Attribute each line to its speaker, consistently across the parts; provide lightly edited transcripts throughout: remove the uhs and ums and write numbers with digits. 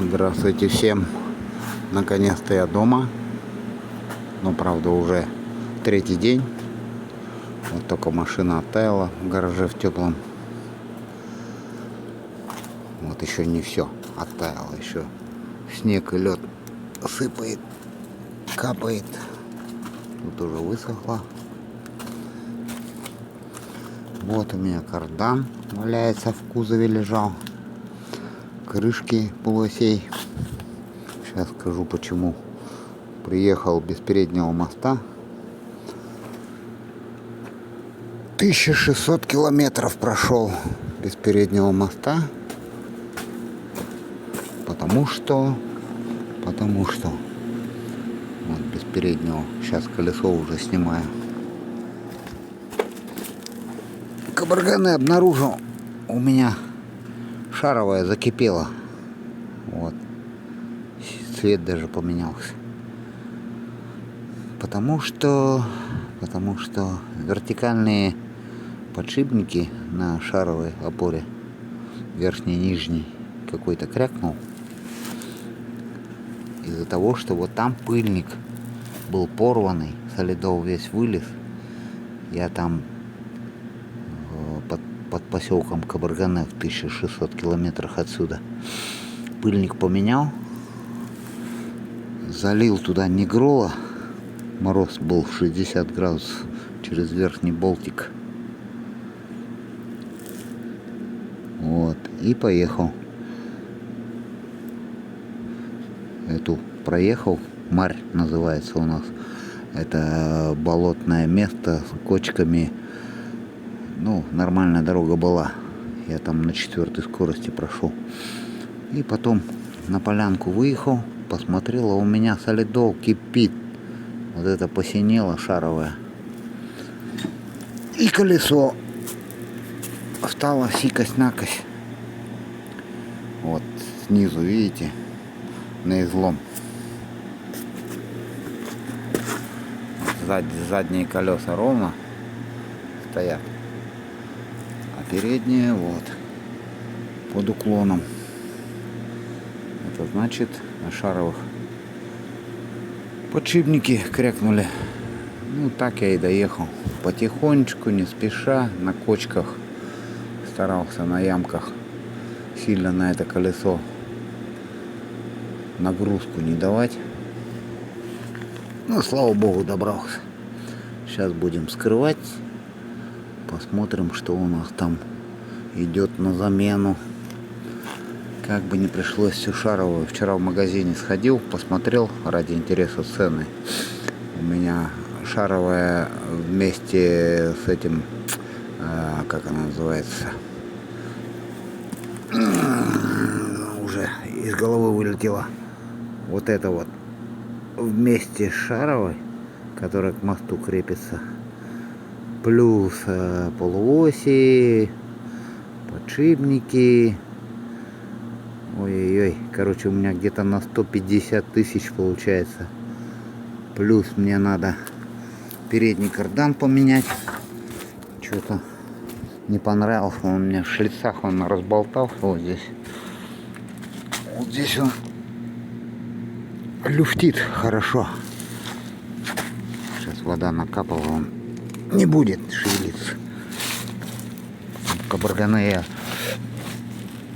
Speaker 1: Здравствуйте всем. Наконец-то я дома. Но правда уже третий день. Вот только машина оттаяла в гараже в теплом. Вот еще не все оттаяло. Еще снег и лед сыпает, капает. Тут уже высохло. Вот у меня кардан валяется, в кузове лежал. Крышки полуосей. Сейчас скажу почему. Приехал без переднего моста. 1600 километров прошел без переднего моста. Потому что вот без переднего. Сейчас колесо уже снимаю. Кабарганы обнаружил. У меня шаровая закипела. Вот. Цвет даже поменялся. Потому что вертикальные подшипники на шаровой опоре, верхний и нижний, какой-то крякнул. Из-за того, что вот там пыльник был порванный, солидол весь вылез. Я там под поселком Кабарганы в 1600 километрах отсюда пыльник поменял, залил туда нигрола. Мороз был 60 градусов через верхний болтик. Вот. И поехал. Эту проехал. Марь называется у нас. Это болотное место с кочками. Ну, нормальная дорога была. Я там на 4-й скорости прошел. И потом на полянку выехал. Посмотрел, а у меня солидол кипит. Вот это посинело шаровое. И колесо стало сикость-накость. Вот снизу, видите, на излом. Задние колеса ровно стоят. А передние вот под уклоном. Это значит на шаровых подшипники крякнули. Ну так я и доехал. Потихонечку, не спеша, на кочках. Старался на ямках сильно на это колесо нагрузку не давать. Ну, слава богу, добрался. Сейчас будем скрывать. Посмотрим, что у нас там идет на замену. Как бы не пришлось всю шаровую. Вчера в магазине сходил, посмотрел ради интереса цены. У меня шаровая вместе с этим, как она называется, уже из головы вылетела. Вот это вот вместе с шаровой, которая к мосту крепится, плюс полуоси, подшипники. Ой-ой-ой, короче, у меня где-то на 150 тысяч получается. Плюс мне надо передний кардан поменять. Что-то не понравился. Он мне в шлицах он разболтался. Вот здесь. Вот здесь он люфтит хорошо. Сейчас вода накапала, он не будет шевелиться. Кабарганы я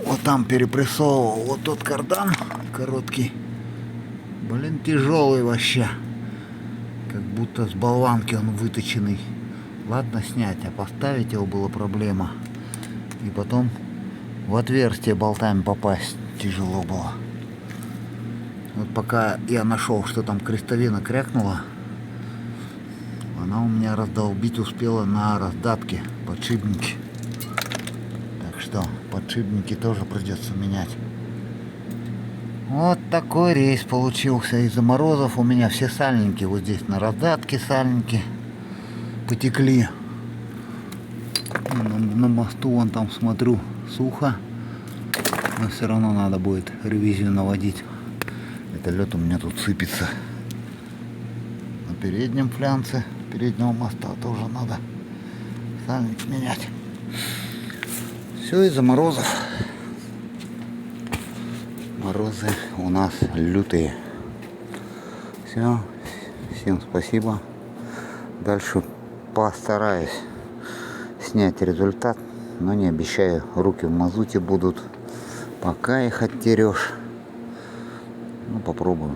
Speaker 1: вот там перепрессовывал. Вот тот кардан короткий. Блин, тяжелый вообще. Как будто с болванки он выточенный. Ладно снять, а поставить его была проблема. И потом в отверстие болтами попасть тяжело было. Вот пока я нашел, что там крестовина крякнула, она у меня раздолбить успела на раздатке подшипники. Так что подшипники тоже придется менять. Вот такой рейс получился. Из-за морозов у меня все сальники вот здесь на раздатке сальники потекли. На мосту вон там смотрю сухо. Но все равно надо будет ревизию наводить. Это лед у меня тут сыпется. На переднем флянце переднего моста тоже надо сальник менять. Все из-за морозов. Морозы у нас лютые. Все. Всем спасибо. Дальше постараюсь снять результат, но не обещаю. Руки в мазуте будут, пока их оттерешь. Ну, попробую.